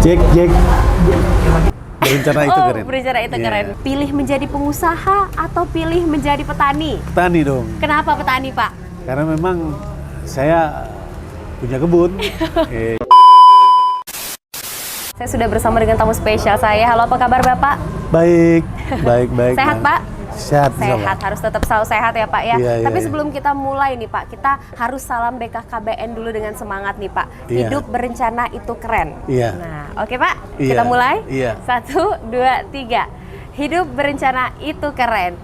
Cek. Berencana itu keren. Berencana itu Iya. keren. Pilih menjadi pengusaha atau pilih menjadi petani? Petani dong. Kenapa petani, Pak? Karena memang saya punya kebun. Saya sudah bersama dengan tamu spesial saya. Halo, apa kabar Bapak? Baik. Sehat, Pak? Sehat. Sehat, harus tetap selalu sehat ya Pak ya. Iya, Tapi iya. sebelum kita mulai nih Pak, kita harus salam BKKBN dulu dengan semangat nih Pak. Iya. Hidup berencana itu keren. Iya. Nah, oke Pak, Iya. kita mulai. Iya. 1, 2, 3. Hidup berencana itu keren.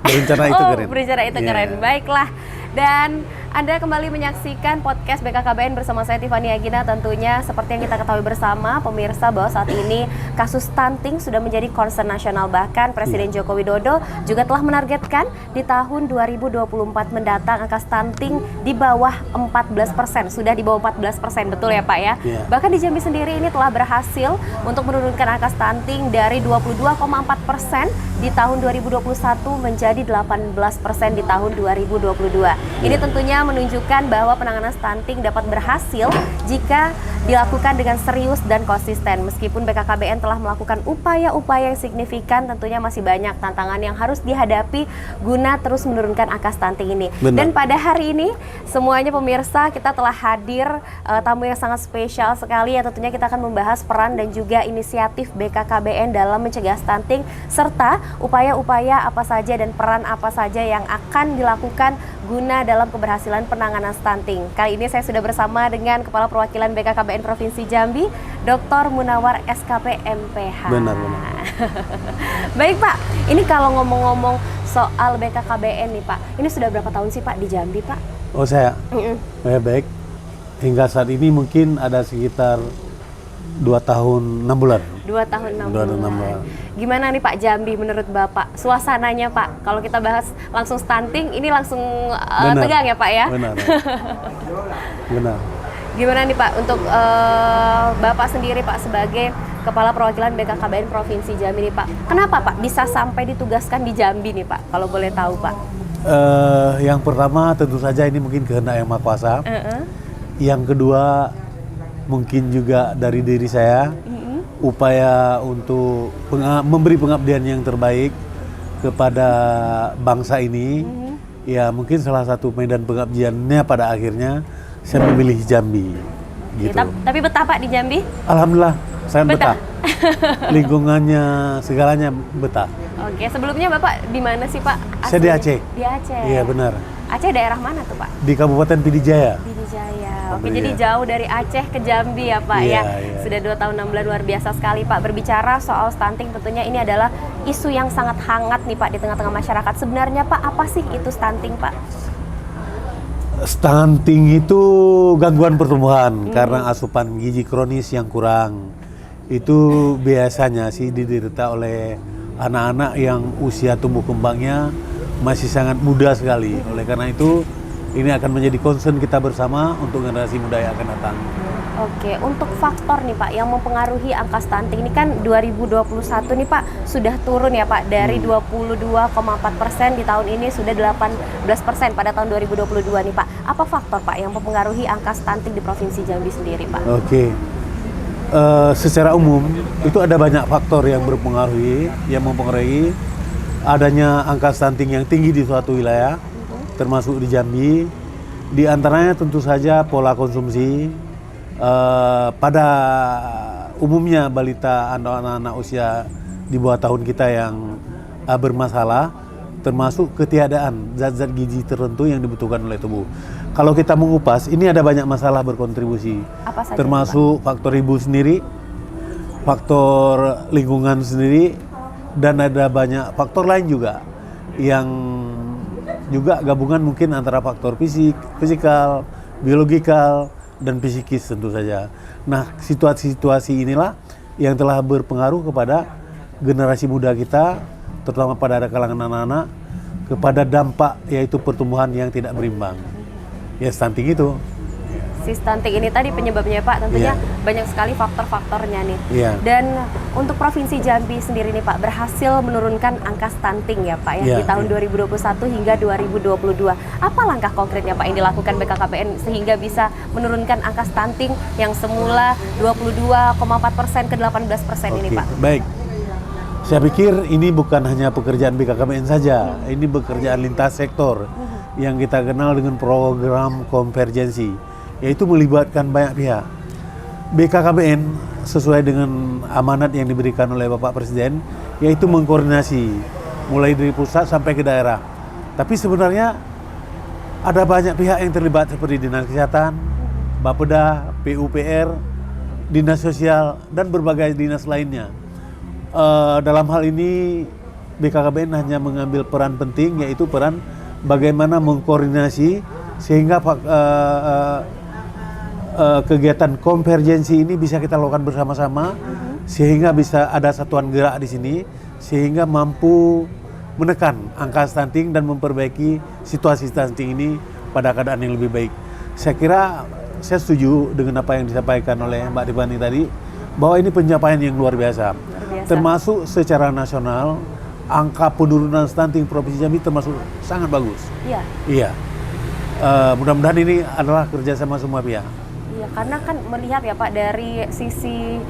Berencana itu keren. Berencana itu Iya. keren. Baiklah. Dan Anda kembali menyaksikan podcast BKKBN bersama saya Tiffany Agina. Tentunya seperti yang kita ketahui bersama pemirsa bahwa saat ini kasus stunting sudah menjadi concern nasional. Bahkan Presiden Joko Widodo juga telah menargetkan di tahun 2024 mendatang angka stunting di bawah 14%. Sudah di bawah 14%, betul ya Pak ya? Iya. Bahkan di Jambi sendiri ini telah berhasil untuk menurunkan angka stunting dari 22,4% di tahun 2021 menjadi 18% di tahun 2022. Ini tentunya menunjukkan bahwa penanganan stunting dapat berhasil jika dilakukan dengan serius dan konsisten. Meskipun BKKBN telah melakukan upaya-upaya yang signifikan, tentunya masih banyak tantangan yang harus dihadapi guna terus menurunkan angka stunting ini. Benar. Dan pada hari ini, semuanya pemirsa, kita telah hadir tamu yang sangat spesial sekali ya. Tentunya kita akan membahas peran dan juga inisiatif BKKBN dalam mencegah stunting, serta upaya-upaya apa saja dan peran apa saja yang akan dilakukan guna dalam keberhasilan penanganan stunting. Kali ini saya sudah bersama dengan Kepala Perwakilan BKKBN Provinsi Jambi, Dr. Munawar SKP MPH. Benar. Baik Pak, ini kalau ngomong-ngomong soal BKKBN nih Pak, ini sudah berapa tahun sih Pak di Jambi Pak? Oh saya? Baik. Hingga saat ini mungkin ada sekitar 2 tahun 6 bulan. 2 tahun 6 2 tahun 6 bulan. bulan. Gimana nih Pak Jambi menurut Bapak? Suasananya Pak, kalau kita bahas langsung stunting, ini langsung Benar. tegang ya Pak ya? Benar. Gimana nih Pak untuk Bapak sendiri Pak sebagai Kepala Perwakilan BKKBN Provinsi Jambi nih Pak. Kenapa Pak bisa sampai ditugaskan di Jambi nih Pak? Kalau boleh tahu Pak. Yang pertama tentu saja ini mungkin kehendak Yang Maha Kuasa. Yang kedua mungkin juga dari diri saya. Upaya untuk memberi pengabdian yang terbaik kepada bangsa ini. Ya mungkin salah satu medan pengabdiannya pada akhirnya saya memilih Jambi gitu. Tapi betah Pak di Jambi? Alhamdulillah saya betah. Betah. Lingkungannya segalanya betah. Oke, sebelumnya Bapak di mana sih Pak? Saya di aslinya? Aceh. Di Aceh. Iya benar. Aceh daerah mana tuh Pak? Di Kabupaten Pidijaya. Pidijaya. Oke, Iya. jadi jauh dari Aceh ke Jambi ya Pak Iya, ya. iya. Sudah 2 tahun 6 bulan, luar biasa sekali Pak. Berbicara soal stunting tentunya ini adalah isu yang sangat hangat nih Pak di tengah-tengah masyarakat. Sebenarnya Pak, apa sih itu stunting Pak? Stunting itu gangguan pertumbuhan karena asupan gizi kronis yang kurang. Itu biasanya sih diderita oleh anak-anak yang usia tumbuh kembangnya masih sangat muda sekali. Oleh karena itu, ini akan menjadi concern kita bersama untuk generasi muda yang akan datang. Oke, untuk faktor nih Pak yang mempengaruhi angka stunting ini kan 2021 nih Pak sudah turun ya Pak dari 22,4% di tahun ini sudah 18% pada tahun 2022 nih Pak. Apa faktor Pak yang mempengaruhi angka stunting di Provinsi Jambi sendiri Pak? Oke. Secara umum itu ada banyak faktor yang mempengaruhi adanya angka stunting yang tinggi di suatu wilayah, termasuk di Jambi. Di antaranya tentu saja pola konsumsi. Pada umumnya balita atau anak-anak usia di bawah tahun kita yang bermasalah, termasuk ketiadaan zat-zat gizi tertentu yang dibutuhkan oleh tubuh. Kalau kita mengupas, ini ada banyak masalah berkontribusi, Apa saja, termasuk faktor ibu sendiri, faktor lingkungan sendiri, dan ada banyak faktor lain juga yang juga gabungan mungkin antara faktor fisikal, biologikal, dan psikis tentu saja. Nah, situasi-situasi inilah yang telah berpengaruh kepada generasi muda kita, terutama pada kalangan anak-anak, kepada dampak yaitu pertumbuhan yang tidak berimbang. Ya, stunting itu. si stunting ini tadi penyebabnya Pak, tentunya Iya. banyak sekali faktor-faktornya nih. Iya. Dan untuk Provinsi Jambi sendiri nih Pak, berhasil menurunkan angka stunting ya Pak ya, Iya, di tahun iya. 2021 hingga 2022. Apa langkah konkretnya Pak yang dilakukan BKKBN sehingga bisa menurunkan angka stunting yang semula 22,4% ke 18% ini Oke, Pak? baik. Saya pikir ini bukan hanya pekerjaan BKKBN saja, ini pekerjaan lintas sektor yang kita kenal dengan program konvergensi, yaitu melibatkan banyak pihak. BKKBN sesuai dengan amanat yang diberikan oleh Bapak Presiden, yaitu mengkoordinasi mulai dari pusat sampai ke daerah. Tapi sebenarnya ada banyak pihak yang terlibat seperti Dinas Kesehatan, Bapeda, PUPR, Dinas Sosial, dan berbagai dinas lainnya. Dalam hal ini BKKBN hanya mengambil peran penting, yaitu peran bagaimana mengkoordinasi sehingga kegiatan konvergensi ini bisa kita lakukan bersama-sama, sehingga bisa ada satuan gerak di sini, sehingga mampu menekan angka stunting dan memperbaiki situasi stunting ini pada keadaan yang lebih baik. Saya kira saya setuju dengan apa yang disampaikan oleh Mbak Tiffany tadi, bahwa ini pencapaian yang luar biasa. Termasuk secara nasional, angka penurunan stunting Provinsi Jambi termasuk sangat bagus. Iya. Iya. Mudah-mudahan ini adalah kerjasama semua pihak. Iya, karena kan melihat ya Pak dari sisi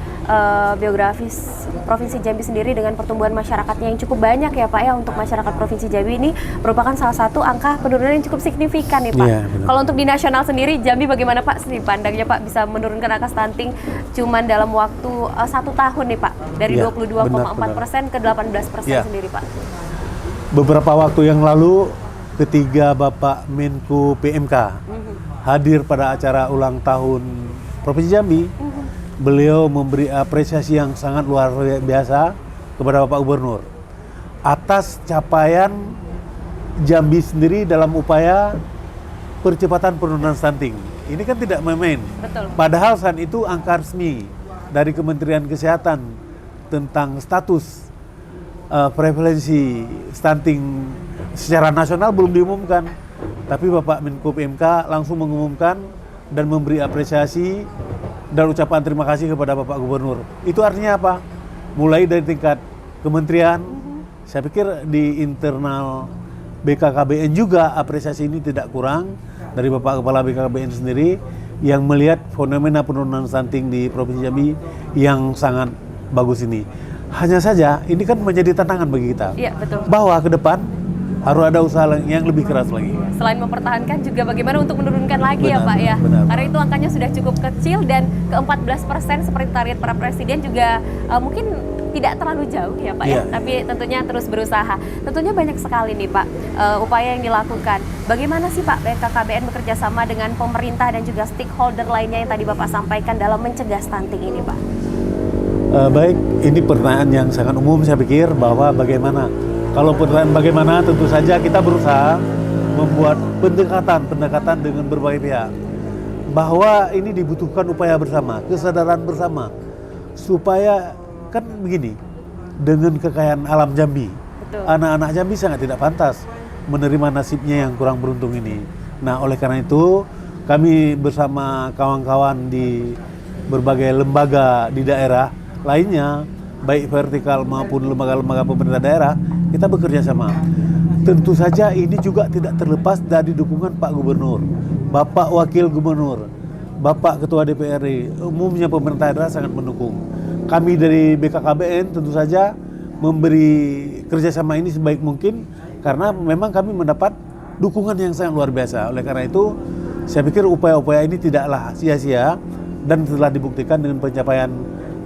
biografis Provinsi Jambi sendiri dengan pertumbuhan masyarakatnya yang cukup banyak ya Pak ya, untuk masyarakat Provinsi Jambi ini merupakan salah satu angka penurunan yang cukup signifikan nih Pak. Iya, benar. Kalau untuk di nasional sendiri, Jambi bagaimana Pak sih pandangnya Pak bisa menurunkan angka stunting cuman dalam waktu 1 tahun nih Pak, dari Iya, 22,4% ke 18% Iya. sendiri Pak? Beberapa waktu yang lalu, ketika Bapak Menko PMK hadir pada acara ulang tahun Provinsi Jambi, beliau memberi apresiasi yang sangat luar biasa kepada Bapak Gubernur atas capaian Jambi sendiri dalam upaya percepatan penurunan stunting. Ini kan tidak main-main. Betul. Padahal saat itu angka resmi dari Kementerian Kesehatan tentang status prevalensi stunting secara nasional belum diumumkan. Tapi Bapak Menko PMK langsung mengumumkan dan memberi apresiasi dan ucapan terima kasih kepada Bapak Gubernur. Itu artinya apa? Mulai dari tingkat kementerian, saya pikir di internal BKKBN juga apresiasi ini tidak kurang dari Bapak Kepala BKKBN sendiri yang melihat fenomena penurunan stunting di Provinsi Jambi yang sangat bagus ini. Hanya saja ini kan menjadi tantangan bagi kita. Iya, betul. Bahwa ke depan harus ada usaha yang lebih keras lagi. Selain mempertahankan juga bagaimana untuk menurunkan lagi ya Benar, Pak ya. benar. Karena itu angkanya sudah cukup kecil dan ke 14% seperti target para presiden juga mungkin tidak terlalu jauh ya Pak ya. Iya. Tapi tentunya terus berusaha. Tentunya banyak sekali nih Pak upaya yang dilakukan. Bagaimana sih Pak BKKBN bekerja sama dengan pemerintah dan juga stakeholder lainnya yang tadi Bapak sampaikan dalam mencegah stunting ini Pak? Baik, ini pertanyaan yang sangat umum saya pikir, bahwa bagaimana. Kalau pertanyaan bagaimana, tentu saja kita berusaha membuat pendekatan dengan berbagai pihak. Bahwa ini dibutuhkan upaya bersama, kesadaran bersama. Supaya, kan begini, dengan kekayaan alam Jambi, Betul. anak-anak Jambi sangat tidak pantas menerima nasibnya yang kurang beruntung ini. Nah, oleh karena itu, kami bersama kawan-kawan di berbagai lembaga di daerah lainnya, baik vertikal maupun lembaga-lembaga pemerintah daerah, kita bekerja sama. Tentu saja ini juga tidak terlepas dari dukungan Pak Gubernur, Bapak Wakil Gubernur, Bapak Ketua DPRD, umumnya pemerintah daerah sangat mendukung. Kami dari BKKBN tentu saja memberi kerjasama ini sebaik mungkin, karena memang kami mendapat dukungan yang sangat luar biasa. Oleh karena itu, saya pikir upaya-upaya ini tidaklah sia-sia dan telah dibuktikan dengan pencapaian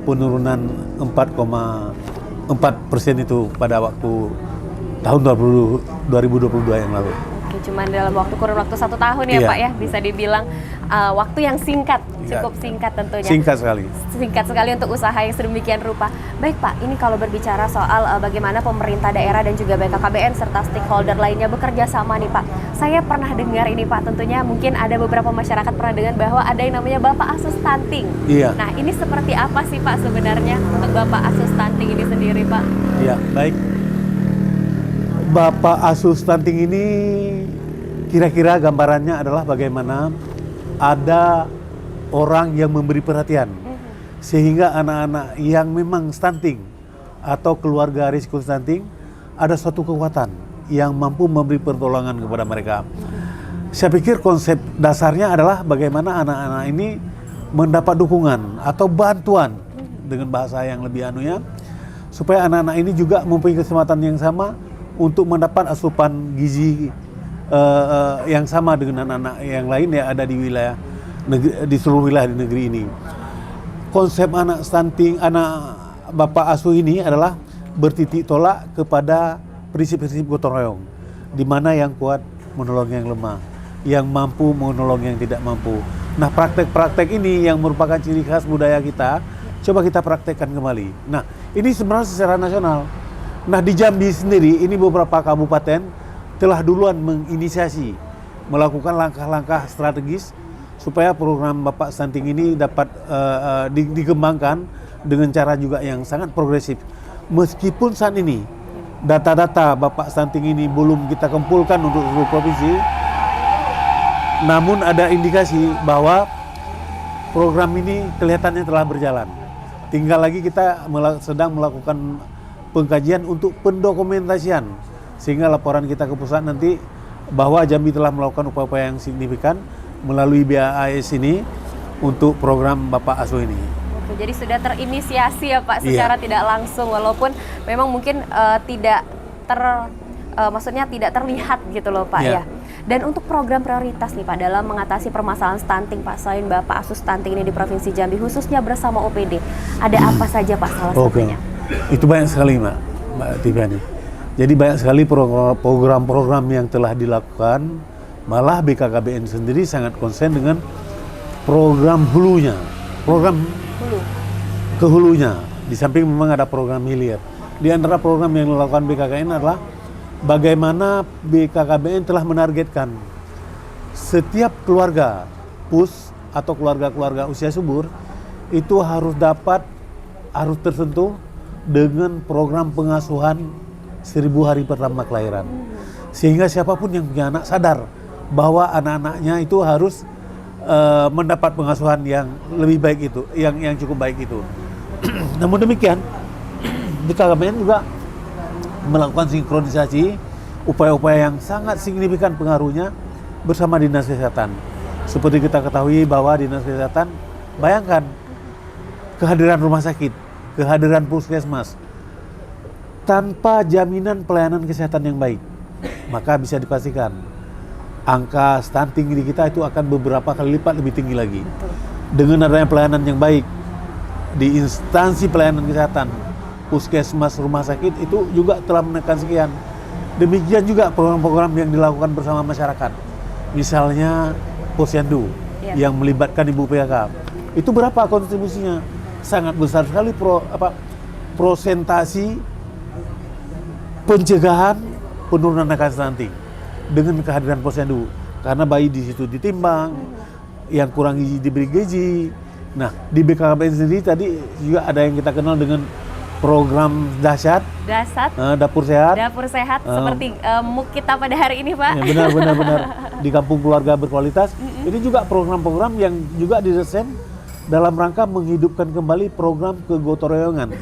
penurunan 4,4% itu pada waktu tahun 2022 yang lalu. Oke, cuman dalam kurun waktu 1 tahun ya Iya. Pak ya, bisa dibilang waktu yang singkat, Iya. cukup singkat tentunya. Singkat sekali. Singkat sekali untuk usaha yang sedemikian rupa. Baik Pak, ini kalau berbicara soal bagaimana pemerintah daerah dan juga BKKBN serta stakeholder lainnya bekerja sama nih Pak. Saya pernah dengar ini Pak, tentunya mungkin ada beberapa masyarakat pernah dengar bahwa ada yang namanya Bapak Asuh Stunting. Iya. Nah, ini seperti apa sih Pak sebenarnya untuk Bapak Asuh Stunting ini sendiri Pak? Ya, baik. Bapak Asuh Stunting ini kira-kira gambarannya adalah bagaimana ada orang yang memberi perhatian. Sehingga anak-anak yang memang stunting atau keluarga risiko stunting ada suatu kekuatan yang mampu memberi pertolongan kepada mereka. Saya pikir konsep dasarnya adalah bagaimana anak-anak ini mendapat dukungan atau bantuan dengan bahasa yang lebih anunya, supaya anak-anak ini juga mempunyai kesempatan yang sama untuk mendapat asupan gizi yang sama dengan anak-anak yang lain yang ada di wilayah di seluruh wilayah di negeri ini. Konsep anak stunting, anak bapak asuh ini adalah bertitik tolak kepada prinsip-prinsip gotong royong, di mana yang kuat menolong yang lemah, yang mampu menolong yang tidak mampu. Nah, praktek-praktek ini yang merupakan ciri khas budaya kita, coba kita praktekkan kembali. Nah, ini sebenarnya secara nasional. Nah, di Jambi sendiri, ini beberapa kabupaten telah duluan menginisiasi, melakukan langkah-langkah strategis supaya program Bapak Stunting ini dapat dikembangkan dengan cara juga yang sangat progresif. Meskipun saat ini data-data Bapak Stunting ini belum kita kumpulkan untuk seluruh provinsi, namun ada indikasi bahwa program ini kelihatannya telah berjalan. Tinggal lagi kita sedang melakukan pengkajian untuk pendokumentasian, sehingga laporan kita ke pusat nanti bahwa Jambi telah melakukan upaya-upaya yang signifikan melalui BAAS ini untuk program Bapak Asuh ini. Jadi sudah terinisiasi ya Pak secara tidak langsung, walaupun memang mungkin maksudnya tidak terlihat gitu loh Pak ya. Dan untuk program prioritas nih Pak dalam mengatasi permasalahan stunting Pak, selain Bapak Asuh Stunting ini di Provinsi Jambi khususnya bersama OPD, ada apa saja Pak salah satunya? Itu banyak sekali Mbak Tiffany. Jadi banyak sekali program-program yang telah dilakukan, malah BKKBN sendiri sangat konsen dengan program hulunya, program ke hulunya. Di samping memang ada program hilir. Di antara program yang dilakukan BKKBN adalah bagaimana BKKBN telah menargetkan setiap keluarga PUS atau keluarga-keluarga usia subur itu harus tersentuh dengan program pengasuhan 1000 hari pertama kelahiran. Sehingga siapapun yang punya anak sadar bahwa anak-anaknya itu harus mendapat pengasuhan yang lebih baik itu, yang cukup baik itu. Namun demikian, BKKBN juga melakukan sinkronisasi upaya-upaya yang sangat signifikan pengaruhnya bersama Dinas Kesehatan. Seperti kita ketahui bahwa Dinas Kesehatan, bayangkan kehadiran rumah sakit, kehadiran puskesmas, tanpa jaminan pelayanan kesehatan yang baik, maka bisa dipastikan angka stunting di kita itu akan beberapa kali lipat lebih tinggi lagi. Dengan adanya pelayanan yang baik di instansi pelayanan kesehatan, puskesmas, rumah sakit itu juga telah menekan sekian. Demikian juga program-program yang dilakukan bersama masyarakat. Misalnya Posyandu yang melibatkan Ibu PKK. Itu berapa kontribusinya? Sangat besar sekali prosentasi pencegahan penurunan angka stunting dengan kehadiran Posyandu. Karena bayi di situ ditimbang, yang kurang gizi diberi gizi. Nah, di BKKBN sendiri tadi juga ada yang kita kenal dengan program dahsyat, dapur sehat, seperti MUK kita pada hari ini Pak. Ya, benar di kampung keluarga berkualitas. Ini juga program-program yang juga didesain dalam rangka menghidupkan kembali program kegotong-royongan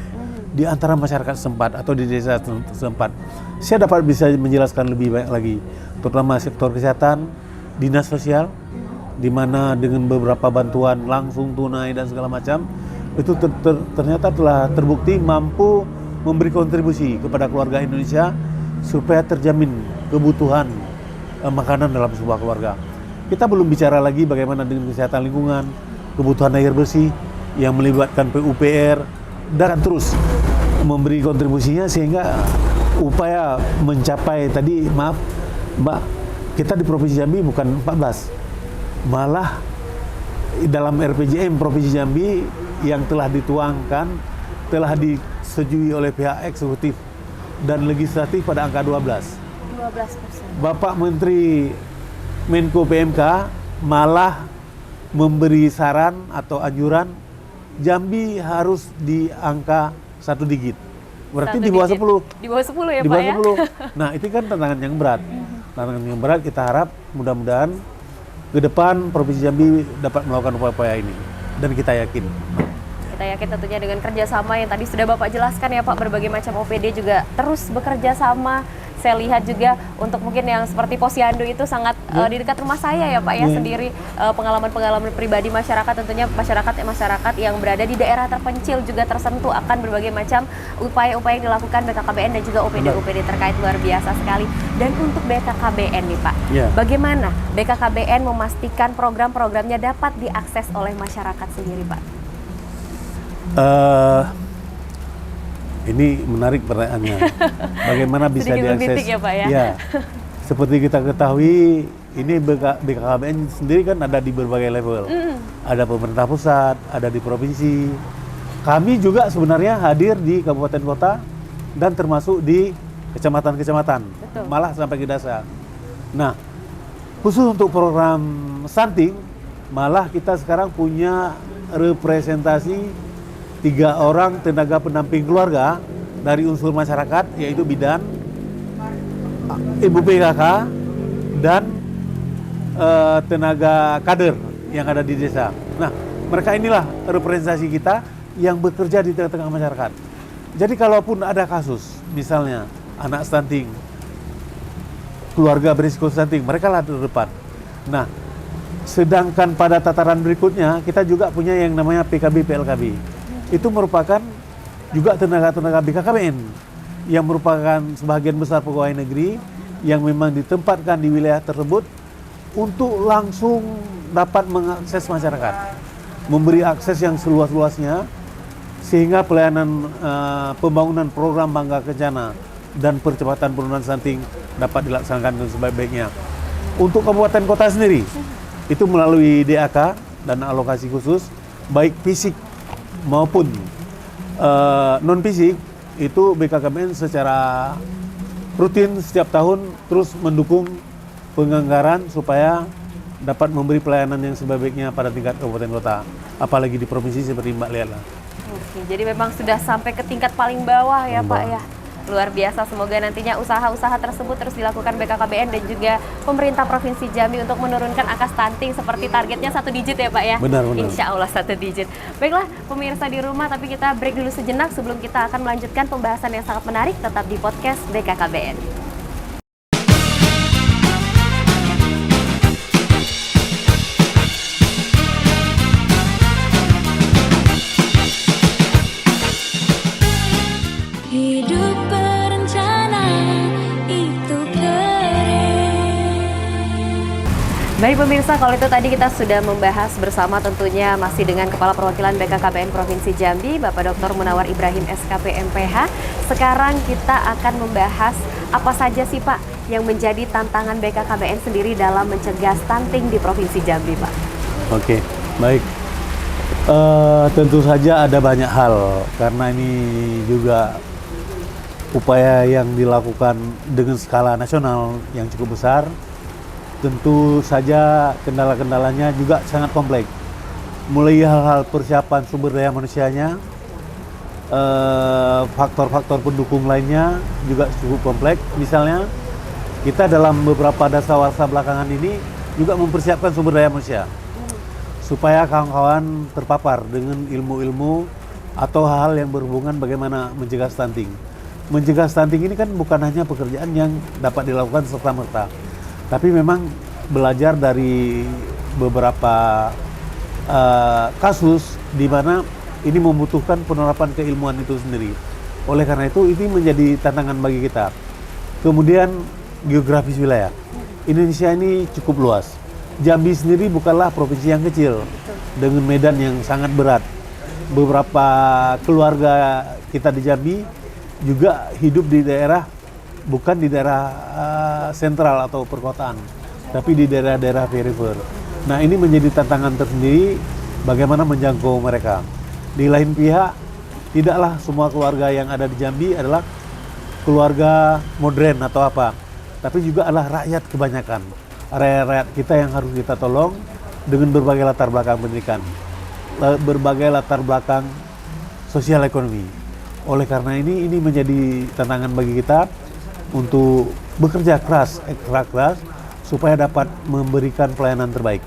di antara masyarakat setempat atau di desa setempat. Saya dapat bisa menjelaskan lebih banyak lagi, terutama sektor kesehatan, dinas sosial, di mana dengan beberapa bantuan langsung tunai dan segala macam itu ternyata telah terbukti mampu memberi kontribusi kepada keluarga Indonesia supaya terjamin kebutuhan makanan dalam sebuah keluarga. Kita belum bicara lagi bagaimana dengan kesehatan lingkungan, kebutuhan air bersih yang melibatkan PUPR, dan terus memberi kontribusinya sehingga upaya mencapai tadi, maaf Mbak, kita di Provinsi Jambi bukan 14, malah dalam RPJM Provinsi Jambi yang telah dituangkan, telah disetujui oleh pihak eksekutif dan legislatif pada angka 12%. Bapak Menteri Menko PMK malah memberi saran atau anjuran Jambi harus di angka 1 digit. Berarti di bawah 10. Di bawah 10 ya di bawah Pak 10. Nah, itu kan tantangan yang berat. Tantangan yang berat, kita harap mudah-mudahan ke depan Provinsi Jambi dapat melakukan upaya-upaya ini dan kita yakin. Kita yakin tentunya dengan kerjasama yang tadi sudah Bapak jelaskan ya Pak, berbagai macam OPD juga terus bekerja sama. Saya lihat juga untuk mungkin yang seperti Posyandu itu sangat di dekat rumah saya ya Pak ya, sendiri pengalaman-pengalaman pribadi masyarakat, tentunya masyarakat yang berada di daerah terpencil juga tersentuh akan berbagai macam upaya-upaya yang dilakukan BKKBN dan juga OPD-OPD terkait, luar biasa sekali. Dan untuk BKKBN nih Pak, bagaimana BKKBN memastikan program-programnya dapat diakses oleh masyarakat sendiri Pak? Ini menarik pertanyaannya. Bagaimana bisa diakses? Ya, Pak, ya? Ya, seperti kita ketahui, ini BKKBN sendiri kan ada di berbagai level. Ada pemerintah pusat, ada di provinsi. Kami juga sebenarnya hadir di kabupaten kota dan termasuk di kecamatan-kecamatan, malah sampai ke desa. Nah, khusus untuk program stunting, malah kita sekarang punya representasi 3 orang tenaga pendamping keluarga dari unsur masyarakat, yaitu bidan, ibu PKK, dan tenaga kader yang ada di desa. Nah, mereka inilah representasi kita yang bekerja di tengah-tengah masyarakat. Jadi kalaupun ada kasus, misalnya anak stunting, keluarga berisiko stunting, mereka lah terdepan. Nah, sedangkan pada tataran berikutnya, kita juga punya yang namanya PKB PLKB. Itu merupakan juga tenaga-tenaga BKKBN yang merupakan sebagian besar pegawai negeri yang memang ditempatkan di wilayah tersebut untuk langsung dapat mengakses masyarakat, memberi akses yang seluas-luasnya sehingga pelayanan pembangunan program Bangga Kencana dan percepatan penurunan stunting dapat dilaksanakan dengan sebaik-baiknya. Untuk kabupaten kota sendiri, itu melalui DAK dan alokasi khusus, baik fisik maupun non fisik, itu BKKBN secara rutin setiap tahun terus mendukung penganggaran supaya dapat memberi pelayanan yang sebaik-baiknya pada tingkat kabupaten kota, apalagi di provinsi seperti Mbak lihat lah. Oke, jadi memang sudah sampai ke tingkat paling bawah ya Pak ya. Luar biasa, semoga nantinya usaha-usaha tersebut terus dilakukan BKKBN dan juga pemerintah Provinsi Jambi untuk menurunkan angka stunting seperti targetnya 1 digit ya Pak ya. Benar. Insya Allah 1 digit. Baiklah pemirsa di rumah, tapi kita break dulu sejenak sebelum kita akan melanjutkan pembahasan yang sangat menarik tetap di podcast BKKBN. Hidup berencana itu keren. Baik pemirsa, kalau itu tadi kita sudah membahas bersama tentunya masih dengan Kepala Perwakilan BKKBN Provinsi Jambi, Bapak Dr. Munawar Ibrahim SKP MPH. Sekarang kita akan membahas apa saja sih Pak yang menjadi tantangan BKKBN sendiri dalam mencegah stunting di Provinsi Jambi Pak. Oke, baik. Tentu saja ada banyak hal karena ini juga upaya yang dilakukan dengan skala nasional yang cukup besar. Tentu saja kendala-kendalanya juga sangat kompleks. Mulai hal-hal persiapan sumber daya manusianya, faktor-faktor pendukung lainnya juga cukup kompleks. Misalnya kita dalam beberapa dasawarsa belakangan ini juga mempersiapkan sumber daya manusia supaya kawan-kawan terpapar dengan ilmu-ilmu atau hal-hal yang berhubungan bagaimana mencegah stunting. Mencegah stunting ini kan bukan hanya pekerjaan yang dapat dilakukan serta-merta, tapi memang belajar dari beberapa kasus di mana ini membutuhkan penerapan keilmuan itu sendiri. Oleh karena itu, ini menjadi tantangan bagi kita. Kemudian geografis wilayah. Indonesia ini cukup luas. Jambi sendiri bukanlah provinsi yang kecil dengan medan yang sangat berat. Beberapa keluarga kita di Jambi juga hidup di daerah, bukan di daerah sentral atau perkotaan, tapi di daerah-daerah perifer. Nah, ini menjadi tantangan tersendiri bagaimana menjangkau mereka. Di lain pihak, tidaklah semua keluarga yang ada di Jambi adalah keluarga modern atau apa, tapi juga adalah rakyat kebanyakan. Rakyat kita yang harus kita tolong dengan berbagai latar belakang pendidikan, berbagai latar belakang sosial ekonomi. Oleh karena ini menjadi tantangan bagi kita untuk bekerja keras, ekstra keras, supaya dapat memberikan pelayanan terbaik.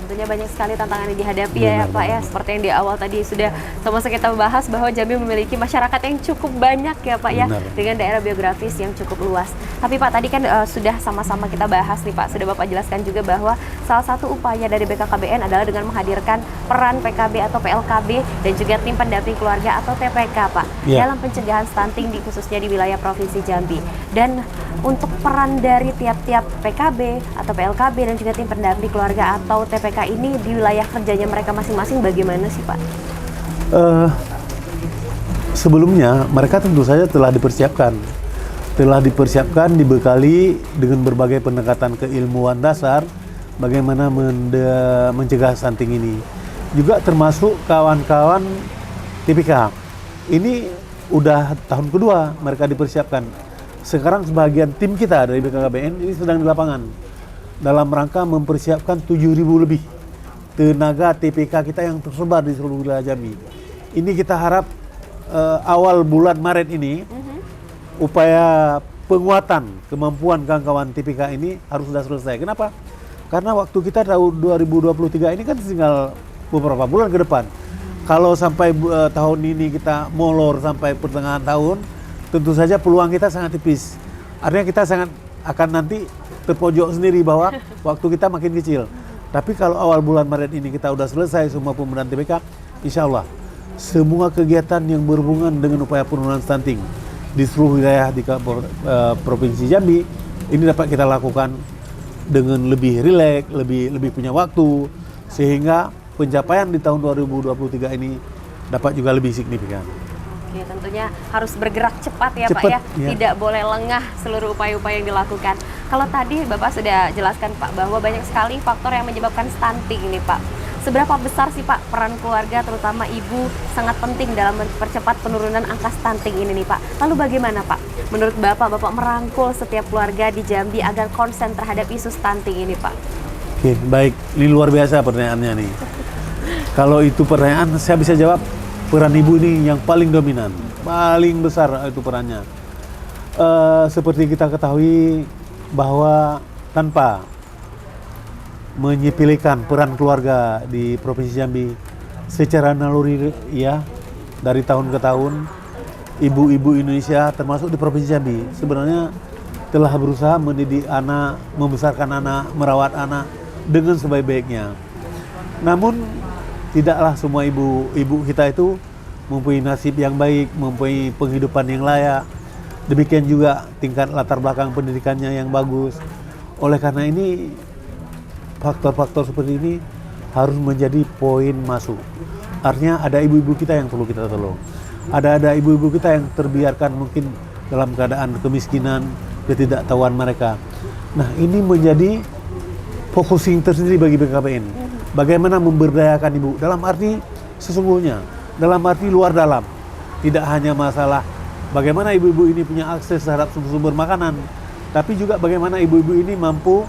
Tentunya banyak sekali tantangan yang dihadapi ya Pak ya, seperti yang di awal tadi sudah sama-sama kita bahas bahwa Jambi memiliki masyarakat yang cukup banyak ya Pak ya, dengan daerah biografis yang cukup luas. Tapi Pak tadi kan sudah sama-sama kita bahas nih Pak, sudah Bapak jelaskan juga bahwa salah satu upaya dari BKKBN adalah dengan menghadirkan peran PKB atau PLKB dan juga tim pendamping keluarga atau TPK Pak, dalam pencegahan stunting khususnya di wilayah Provinsi Jambi. Dan untuk peran dari tiap-tiap PKB atau PLKB dan juga tim pendamping keluarga atau TPK ini di wilayah kerjanya mereka masing-masing bagaimana sih Pak? Sebelumnya mereka tentu saja telah dipersiapkan, dibekali dengan berbagai pendekatan keilmuan dasar bagaimana mencegah stunting ini. Juga termasuk kawan-kawan TPK. Ini udah tahun kedua mereka dipersiapkan. Sekarang sebagian tim kita dari BKKBN ini sedang di lapangan dalam rangka mempersiapkan 7.000 lebih tenaga TPK kita yang tersebar di seluruh wilayah Jambi. Ini kita harap awal bulan Maret ini upaya penguatan kemampuan kawan-kawan TPK ini harus sudah selesai. Kenapa? Karena waktu kita tahun 2023 ini kan tinggal beberapa bulan ke depan. Kalau sampai tahun ini kita molor sampai pertengahan tahun, tentu saja peluang kita sangat tipis. Artinya kita sangat akan nanti terpojok sendiri bahwa waktu kita makin kecil. Tapi kalau awal bulan Maret ini kita udah selesai semua pembinaan TPK, insya Allah semua kegiatan yang berhubungan dengan upaya penurunan stunting di seluruh wilayah di Provinsi Jambi ini dapat kita lakukan dengan lebih rileks, lebih punya waktu, sehingga pencapaian di tahun 2023 ini dapat juga lebih signifikan. Oke, tentunya harus bergerak cepat ya Pak ya, tidak boleh lengah seluruh upaya-upaya yang dilakukan. Kalau tadi Bapak sudah jelaskan Pak bahwa banyak sekali faktor yang menyebabkan stunting ini Pak. Seberapa besar sih Pak peran keluarga terutama ibu sangat penting dalam mempercepat penurunan angka stunting ini nih Pak. Lalu bagaimana Pak? Menurut Bapak merangkul setiap keluarga di Jambi agar konsen terhadap isu stunting ini Pak? Oke, baik. Ini luar biasa pertanyaannya nih. Kalau itu pertanyaan saya bisa jawab, peran ibu ini yang paling dominan, paling besar itu perannya. Seperti kita ketahui bahwa tanpa menyepelekan peran keluarga di Provinsi Jambi secara naluri ya, dari tahun ke tahun ibu-ibu Indonesia termasuk di Provinsi Jambi sebenarnya telah berusaha mendidik anak, membesarkan anak, merawat anak dengan sebaik-baiknya. Namun tidaklah semua ibu kita itu mempunyai nasib yang baik, mempunyai penghidupan yang layak. Demikian juga tingkat latar belakang pendidikannya yang bagus. Oleh karena ini faktor-faktor seperti ini harus menjadi poin masuk. Artinya ada ibu-ibu kita yang perlu kita tolong. Ada ibu-ibu kita yang terbiarkan mungkin dalam keadaan kemiskinan, ketidaktahuan mereka. Nah, ini menjadi focusing tersendiri bagi BKKBN. Bagaimana memberdayakan ibu dalam arti sesungguhnya, dalam arti luar dalam. Tidak hanya masalah bagaimana ibu-ibu ini punya akses terhadap sumber makanan, tapi juga bagaimana ibu-ibu ini mampu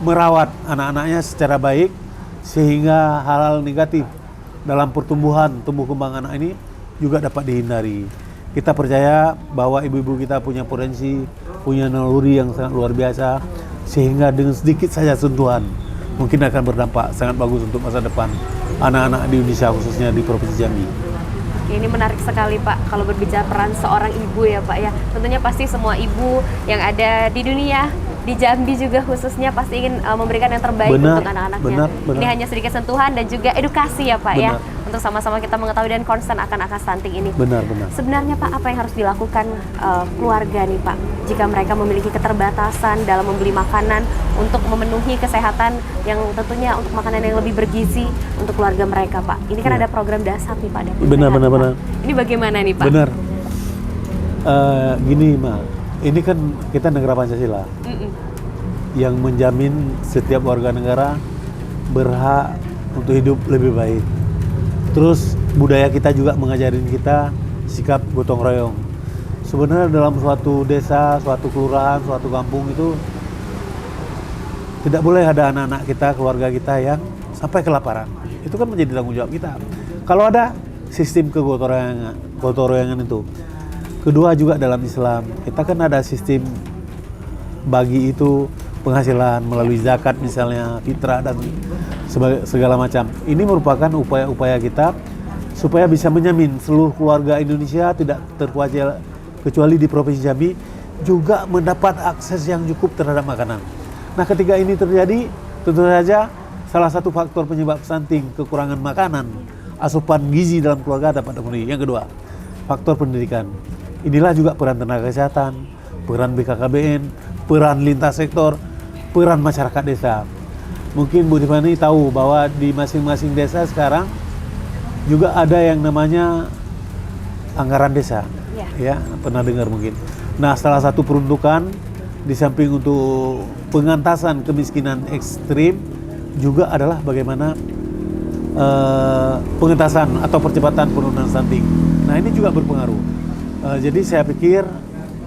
merawat anak-anaknya secara baik sehingga hal-hal negatif dalam pertumbuhan tumbuh kembang anak ini juga dapat dihindari. Kita percaya bahwa ibu-ibu kita punya potensi, punya naluri yang sangat luar biasa, sehingga dengan sedikit saja sentuhan mungkin akan berdampak sangat bagus untuk masa depan anak-anak di Indonesia, khususnya di Provinsi Jambi. Oke, ini menarik sekali Pak kalau berbicara peran seorang ibu ya Pak ya. Tentunya pasti semua ibu yang ada di dunia, di Jambi juga khususnya pasti ingin memberikan yang terbaik untuk anak-anaknya. Ini hanya sedikit sentuhan dan juga edukasi ya Pak ya, untuk sama-sama kita mengetahui dan concern akan angka stunting ini. Benar. Sebenarnya Pak, apa yang harus dilakukan keluarga nih Pak jika mereka memiliki keterbatasan dalam membeli makanan untuk memenuhi kesehatan yang tentunya untuk makanan yang lebih bergizi untuk keluarga mereka Pak? Ini kan ada program dasar nih Pak. Benar. Ini bagaimana nih Pak? Benar. Gini Ma, ini kan kita negara Pancasila yang menjamin setiap warga negara berhak untuk hidup lebih baik. Terus budaya kita juga mengajarin kita sikap gotong royong. Sebenarnya dalam suatu desa, suatu kelurahan, suatu kampung itu tidak boleh ada anak-anak kita, keluarga kita yang sampai kelaparan. Itu kan menjadi tanggung jawab kita. Kalau ada sistem kegotong-royongan itu. Kedua juga dalam Islam, kita kan ada sistem bagi itu penghasilan melalui zakat misalnya, fitrah dan segala macam. Ini merupakan upaya-upaya kita supaya bisa menjamin seluruh keluarga Indonesia tidak kecuali di Provinsi Jambi juga mendapat akses yang cukup terhadap makanan. Nah, ketika ini terjadi, tentu saja salah satu faktor penyebab stunting kekurangan makanan, asupan gizi dalam keluarga dapat terpenuhi. Yang kedua, faktor pendidikan. Inilah juga peran tenaga kesehatan, peran BKKBN, peran lintas sektor, peran masyarakat desa. Mungkin Bu Tiffany tahu bahwa di masing-masing desa sekarang juga ada yang namanya anggaran desa. Ya, pernah dengar mungkin. Nah, salah satu peruntukan di samping untuk pengentasan kemiskinan ekstrim juga adalah bagaimana pengentasan atau percepatan penurunan stunting. Nah, ini juga berpengaruh. Jadi saya pikir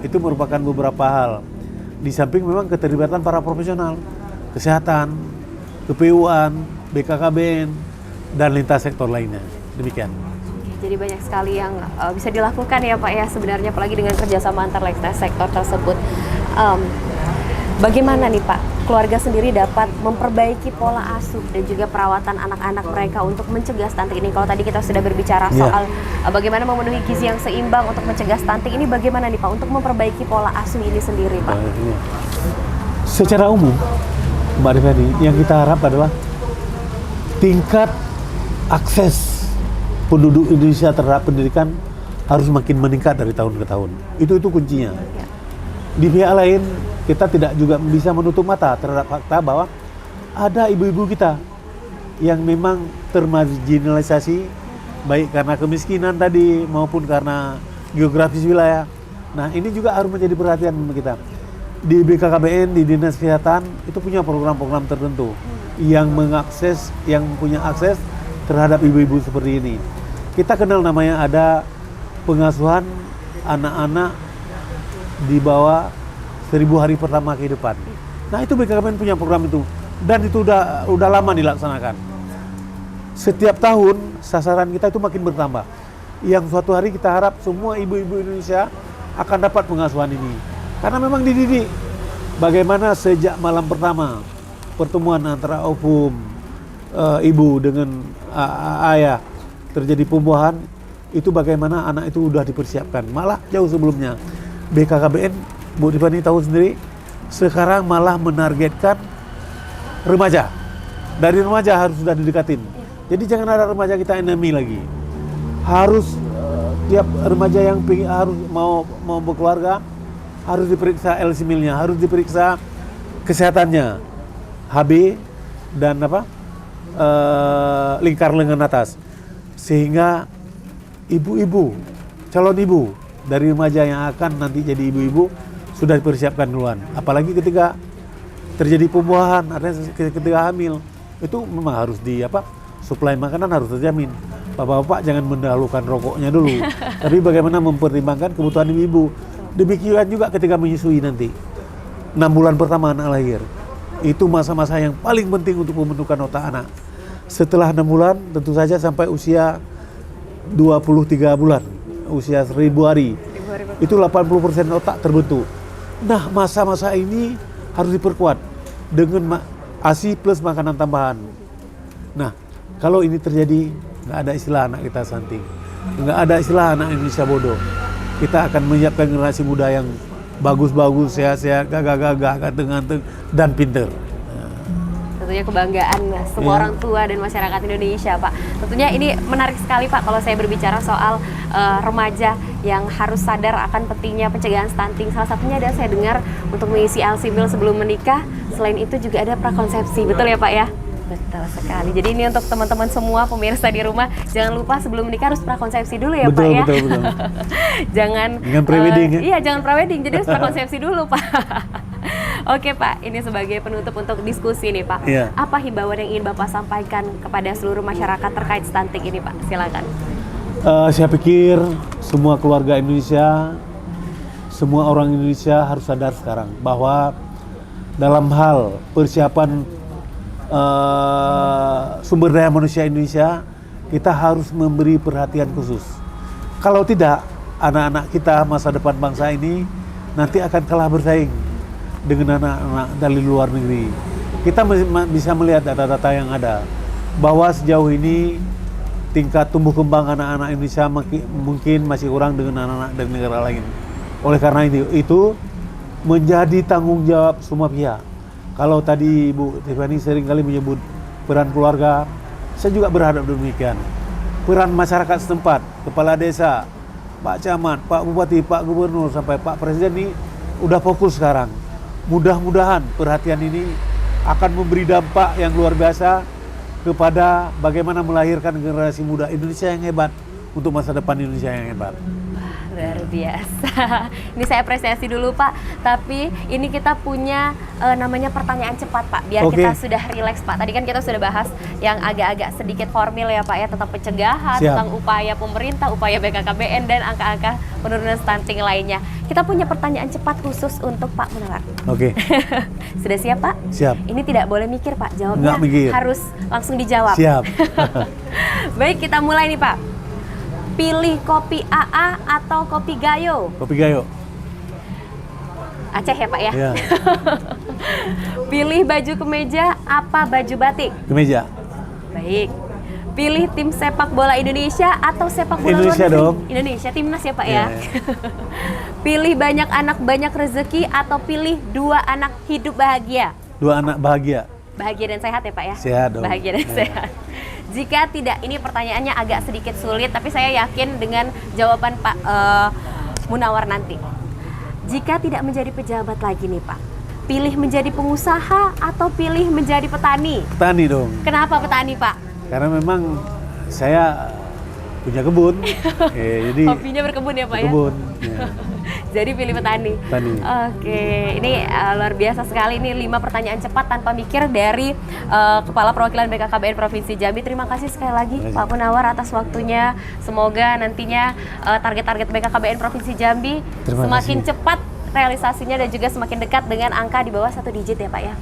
itu merupakan beberapa hal. Di samping memang keterlibatan para profesional, kesehatan, KPU-an, BKKBN, dan lintas sektor lainnya. Demikian. Jadi banyak sekali yang bisa dilakukan ya Pak ya sebenarnya, apalagi dengan kerjasama antar lintas sektor tersebut. Bagaimana nih Pak, keluarga sendiri dapat memperbaiki pola asuh dan juga perawatan anak-anak mereka untuk mencegah stunting ini? Kalau tadi kita sudah berbicara soal bagaimana memenuhi gizi yang seimbang untuk mencegah stunting, ini bagaimana nih Pak untuk memperbaiki pola asuh ini sendiri Pak? Secara umum, Mbak Tiffany, yang kita harap adalah tingkat akses penduduk Indonesia terhadap pendidikan harus makin meningkat dari tahun ke tahun. Itu kuncinya. Di pihak lain, kita tidak juga bisa menutup mata terhadap fakta bahwa ada ibu-ibu kita yang memang termarginalisasi, baik karena kemiskinan tadi maupun karena geografis wilayah. Nah, ini juga harus menjadi perhatian kita. Di BKKBN, di Dinas Kesehatan, itu punya program-program tertentu yang mengakses, yang punya akses terhadap ibu-ibu seperti ini. Kita kenal namanya ada pengasuhan anak-anak di bawah 1000 hari pertama kehidupan. Nah, itu BKKBN punya program itu, dan itu udah lama dilaksanakan. Setiap tahun sasaran kita itu makin bertambah. Yang suatu hari kita harap semua ibu-ibu Indonesia akan dapat pengasuhan ini. Karena memang dididik bagaimana sejak malam pertama pertemuan antara opum ibu dengan ayah terjadi pembuahan, itu bagaimana anak itu sudah dipersiapkan. Malah jauh sebelumnya. BKKBN, Bu Tiffany tahu sendiri, sekarang malah menargetkan remaja. Dari remaja harus sudah didekatin. Jadi jangan ada remaja kita enemy lagi. Harus tiap remaja yang harus mau berkeluarga harus diperiksa LC-milnya, harus diperiksa kesehatannya, HB dan lingkar lengan atas, sehingga ibu-ibu, calon ibu dari remaja yang akan nanti jadi ibu-ibu sudah dipersiapkan duluan. Apalagi ketika terjadi pembuahan, artinya ketika hamil, itu memang harus suplai makanan harus terjamin. Bapak-bapak jangan mendahulukan rokoknya dulu, tapi bagaimana mempertimbangkan kebutuhan ibu. Demikian juga ketika menyusui nanti. 6 bulan pertama anak lahir, itu masa-masa yang paling penting untuk pembentukan otak anak. Setelah 6 bulan, tentu saja sampai usia 23 bulan, usia 1000 hari, itu 80% otak terbentuk. Nah, masa-masa ini harus diperkuat dengan ASI plus makanan tambahan. Nah, kalau ini terjadi, nggak ada istilah anak kita stunting, nggak ada istilah anak Indonesia bodoh. Kita akan menyiapkan generasi muda yang bagus-bagus, sehat-sehat, gagah-gagah, ganteng-ganteng, dan pinter. Tentunya kebanggaan semua orang tua dan masyarakat Indonesia, Pak. Tentunya ini menarik sekali, Pak, kalau saya berbicara soal remaja yang harus sadar akan pentingnya pencegahan stunting. Salah satunya ada saya dengar untuk mengisi LC-mil sebelum menikah. Selain itu juga ada prakonsepsi, betul ya Pak ya? Betul sekali. Jadi ini untuk teman-teman semua pemirsa di rumah, jangan lupa sebelum menikah harus prakonsepsi dulu ya, Pak ya. Betul. Jangan pre-wedding ya? Iya, jangan pre-wedding. Jadi harus prakonsepsi dulu, Pak. Oke Pak, ini sebagai penutup untuk diskusi nih Pak. Iya. Apa himbauan yang ingin Bapak sampaikan kepada seluruh masyarakat terkait stunting ini Pak? Silakan. Saya pikir semua keluarga Indonesia, semua orang Indonesia harus sadar sekarang bahwa dalam hal persiapan sumber daya manusia Indonesia, kita harus memberi perhatian khusus. Kalau tidak, anak-anak kita, masa depan bangsa ini nanti akan kalah bersaing dengan anak-anak dari luar negeri. Kita bisa melihat data-data yang ada bahwa sejauh ini tingkat tumbuh kembang anak-anak Indonesia mungkin masih kurang dengan anak-anak dari negara lain. Oleh karena itu menjadi tanggung jawab semua pihak. Kalau tadi Bu Tiffany seringkali menyebut peran keluarga, saya juga berharap demikian. Peran masyarakat setempat, kepala desa, Pak Camat, Pak Bupati, Pak Gubernur, sampai Pak Presiden ini udah fokus sekarang. Mudah-mudahan perhatian ini akan memberi dampak yang luar biasa kepada bagaimana melahirkan generasi muda Indonesia yang hebat untuk masa depan Indonesia yang hebat. Luar biasa. Ini saya apresiasi dulu Pak. Tapi ini kita punya namanya pertanyaan cepat Pak. Biar kita sudah rileks Pak. Tadi kan kita sudah bahas yang agak-agak sedikit formil ya Pak ya. Tentang pencegahan, tentang upaya pemerintah, upaya BKKBN dan angka-angka penurunan stunting lainnya. Kita punya pertanyaan cepat khusus untuk Pak Munawar. Oke. Sudah siap Pak? Siap. Ini tidak boleh mikir Pak. Jawabnya harus langsung dijawab. Siap. Baik, kita mulai nih Pak. Pilih kopi AA atau kopi Gayo? Kopi Gayo. Aceh ya Pak ya? Ya. Pilih baju kemeja apa baju batik? Kemeja. Baik. Pilih tim sepak bola Indonesia atau sepak bola Indonesia luar negeri? dong. Indonesia, timnas ya Pak Ya. ya? Pilih banyak anak banyak rezeki atau pilih 2 anak hidup bahagia? 2 anak bahagia. Bahagia dan sehat ya Pak ya? Sehat dong. Bahagia dan sehat. Jika tidak, ini pertanyaannya agak sedikit sulit, tapi saya yakin dengan jawaban Pak Munawar nanti. Jika tidak menjadi pejabat lagi nih Pak, pilih menjadi pengusaha atau pilih menjadi petani? Petani dong. Kenapa petani Pak? Karena memang saya punya kebun. Jadi Hobinya berkebun ya Pak kebun. ya? Jadi pilih petani. Petani. Oke, ini luar biasa sekali nih 5 pertanyaan cepat tanpa mikir dari Kepala Perwakilan BKKBN Provinsi Jambi. Terima kasih sekali lagi Pak Munawar atas waktunya. Semoga nantinya target-target BKKBN Provinsi Jambi semakin cepat realisasinya dan juga semakin dekat dengan angka di bawah 1 digit ya Pak ya.